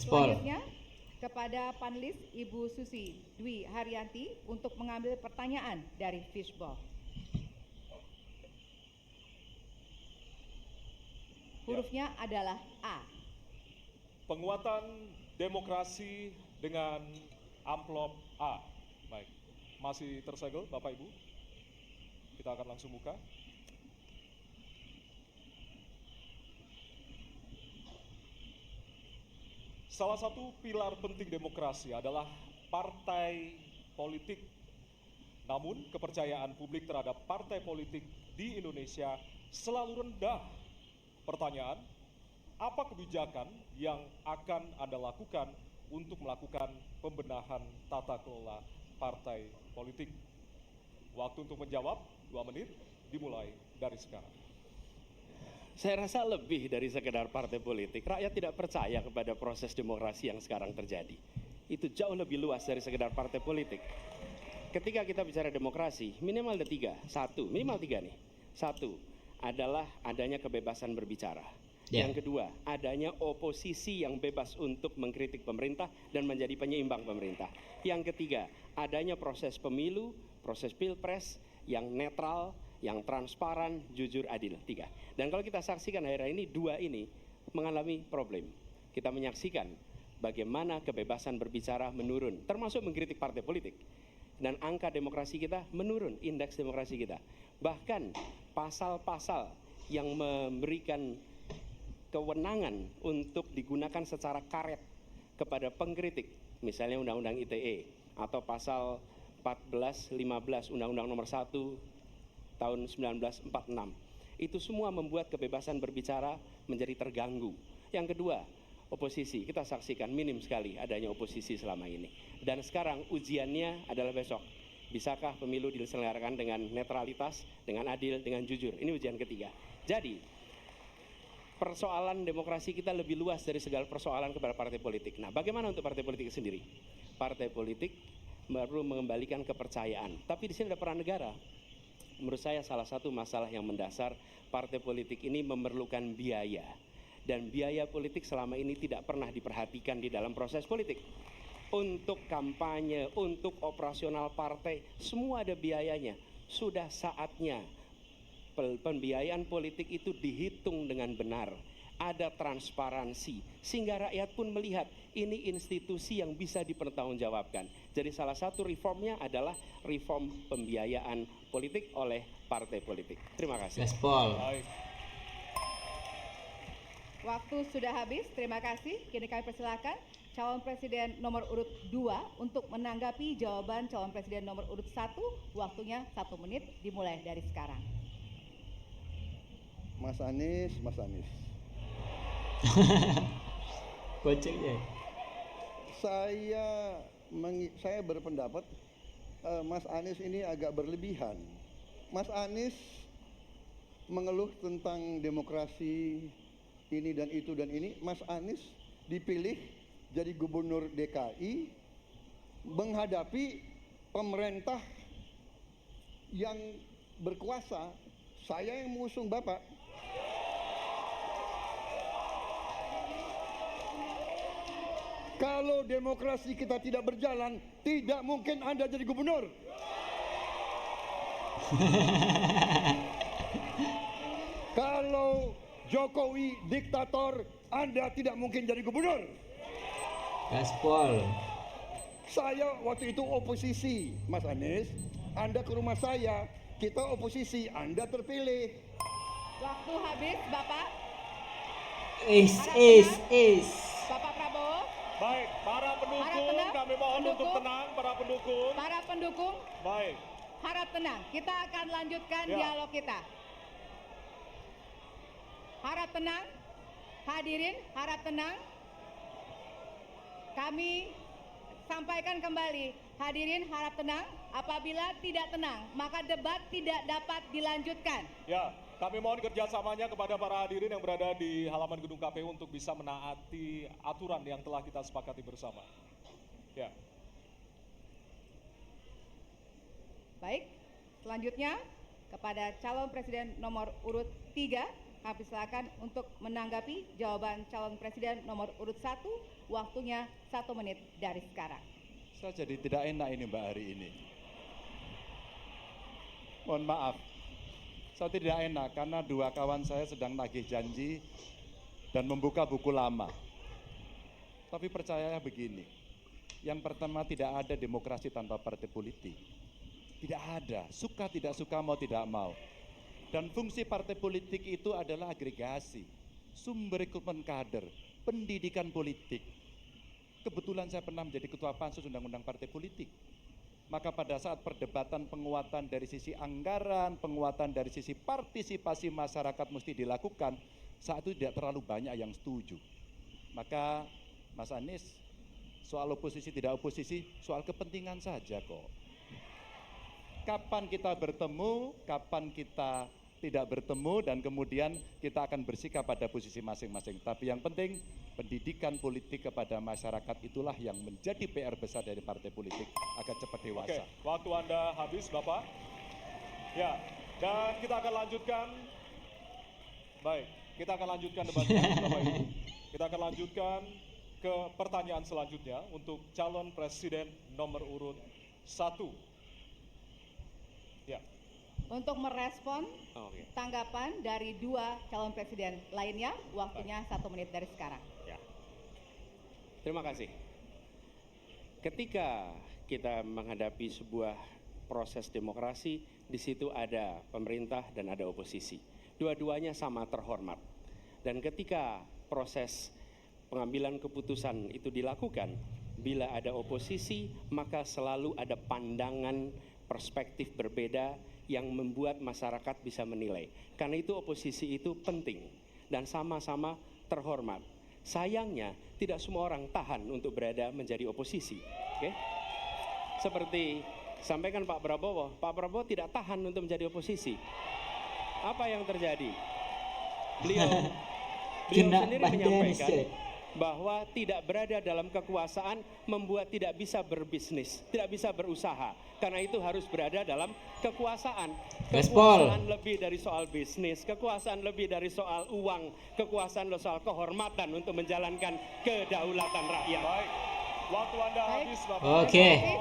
Spol. Selanjutnya, kepada panelis Ibu Susi Dwi Haryanti untuk mengambil pertanyaan dari Fishball. Hurufnya adalah A. Penguatan demokrasi dengan amplop A. Baik, masih tersegel Bapak Ibu. Kita akan langsung buka. Salah satu pilar penting demokrasi adalah partai politik. Namun kepercayaan publik terhadap partai politik di Indonesia selalu rendah. Pertanyaan, apa kebijakan yang akan Anda lakukan untuk melakukan pembenahan tata kelola partai politik? Waktu untuk menjawab 2 menit dimulai dari sekarang. Saya rasa lebih dari sekedar partai politik. Rakyat tidak percaya kepada proses demokrasi yang sekarang terjadi. Itu jauh lebih luas dari sekedar partai politik. Ketika kita bicara demokrasi, minimal ada 3. Minimal 3 nih. 1 adalah adanya kebebasan berbicara. Yang kedua, adanya oposisi yang bebas untuk mengkritik pemerintah dan menjadi penyeimbang pemerintah. Yang ketiga, adanya proses pemilu, proses pilpres yang netral, yang transparan, jujur, adil. 3. Dan kalau kita saksikan akhir-akhir ini, 2 ini mengalami problem. Kita menyaksikan bagaimana kebebasan berbicara menurun, termasuk mengkritik partai politik. Dan angka demokrasi kita menurun, indeks demokrasi kita. Bahkan pasal-pasal yang memberikan kewenangan untuk digunakan secara karet kepada pengkritik, misalnya Undang-Undang ITE atau pasal 14, 15 Undang-Undang Nomor 1 tahun 1946. Itu semua membuat kebebasan berbicara menjadi terganggu. Yang kedua, oposisi. Kita saksikan minim sekali adanya oposisi selama ini. Dan sekarang ujiannya adalah besok. Bisakah pemilu diselenggarakan dengan netralitas, dengan adil, dengan jujur? Ini ujian ketiga. Jadi, persoalan demokrasi kita lebih luas dari segala persoalan kepada partai politik. Nah, bagaimana untuk partai politik sendiri? Partai politik baru mengembalikan kepercayaan. Tapi di sini ada peran negara. Menurut saya salah satu masalah yang mendasar partai politik ini memerlukan biaya. Dan biaya politik selama ini tidak pernah diperhatikan di dalam proses politik. Untuk kampanye, untuk operasional partai, semua ada biayanya. Sudah saatnya pembiayaan politik itu dihitung dengan benar. Ada transparansi, sehingga rakyat pun melihat ini institusi yang bisa dipertanggungjawabkan. Jadi salah satu reformnya adalah reform pembiayaan politik oleh partai politik. Terima kasih. Gaspol. Baik. Waktu sudah habis, terima kasih. Kini kami persilakan calon presiden nomor urut 2 untuk menanggapi jawaban calon presiden nomor urut 1. Waktunya 1 menit dimulai dari sekarang. Mas Anies. Koceknya. Saya berpendapat Mas Anies ini agak berlebihan. Mas Anies mengeluh tentang demokrasi ini dan itu dan ini. Mas Anies dipilih jadi gubernur DKI menghadapi pemerintah yang berkuasa. Saya yang mengusung Bapak. Kalau demokrasi kita tidak berjalan, tidak mungkin Anda jadi gubernur. Kalau Jokowi diktator, Anda tidak mungkin jadi gubernur. Gaspol. Saya waktu itu oposisi, Mas Anies. Anda ke rumah saya, kita oposisi, Anda terpilih. Waktu habis, Bapak. Bapak Prabowo. Baik, para pendukung, kami mohon untuk tenang, para pendukung. Para pendukung, Baik. harap tenang. Kita akan lanjutkan Ya. dialog kita. Harap tenang. Hadirin, harap tenang. Kami sampaikan kembali. Hadirin harap tenang. Apabila tidak tenang, maka debat tidak dapat dilanjutkan. Ya, kami mohon kerjasamanya kepada para hadirin yang berada di halaman gedung KPU untuk bisa menaati aturan yang telah kita sepakati bersama. Ya. Baik, selanjutnya kepada calon presiden nomor urut 3, kami silakan untuk menanggapi jawaban calon presiden nomor urut 1. waktunya 1 menit dari sekarang. Saya jadi tidak enak ini Mbak hari ini. Mohon maaf, saya tidak enak karena dua kawan saya sedang nagih janji dan membuka buku lama. Tapi percaya begini, yang pertama tidak ada demokrasi tanpa partai politik. Tidak ada, suka tidak suka, mau tidak mau. Dan fungsi partai politik itu adalah agregasi, sumber rekrutmen kader, pendidikan politik. Kebetulan saya pernah menjadi ketua pansus undang-undang partai politik. Maka pada saat perdebatan penguatan dari sisi anggaran, penguatan dari sisi partisipasi masyarakat mesti dilakukan, saat itu tidak terlalu banyak yang setuju. Maka Mas Anies, soal oposisi tidak oposisi, soal kepentingan saja kok. Kapan kita bertemu, kapan kita tidak bertemu, dan kemudian kita akan bersikap pada posisi masing-masing. Tapi yang penting, pendidikan politik kepada masyarakat itulah yang menjadi PR besar dari partai politik agar cepat dewasa. Oke, waktu Anda habis, Bapak. Ya, dan kita akan lanjutkan. Baik, kita akan lanjutkan debatnya, Bapak Ibu. Kita akan lanjutkan ke pertanyaan selanjutnya untuk calon presiden nomor urut 1. Ya. Untuk merespon Oke. tanggapan dari 2 calon presiden lainnya, waktunya 1 menit dari sekarang. Ya. Terima kasih. Ketika kita menghadapi sebuah proses demokrasi, di situ ada pemerintah dan ada oposisi. Dua-duanya sama terhormat. Dan ketika proses pengambilan keputusan itu dilakukan, bila ada oposisi, maka selalu ada pandangan perspektif berbeda yang membuat masyarakat bisa menilai. Karena itu oposisi itu penting dan sama-sama terhormat. Sayangnya tidak semua orang tahan untuk berada menjadi oposisi. Oke? Seperti sampaikan Pak Prabowo tidak tahan untuk menjadi oposisi. Apa yang terjadi? Beliau Kena sendiri Pak menyampaikan Dennis, bahwa tidak berada dalam kekuasaan membuat tidak bisa berbisnis, tidak bisa berusaha. Karena itu harus berada dalam kekuasaan. Respol. Kekuasaan lebih dari soal bisnis, kekuasaan lebih dari soal uang, kekuasaan soal kehormatan untuk menjalankan kedaulatan rakyat. Baik, waktu Anda Baik. habis, Bapak. Oke.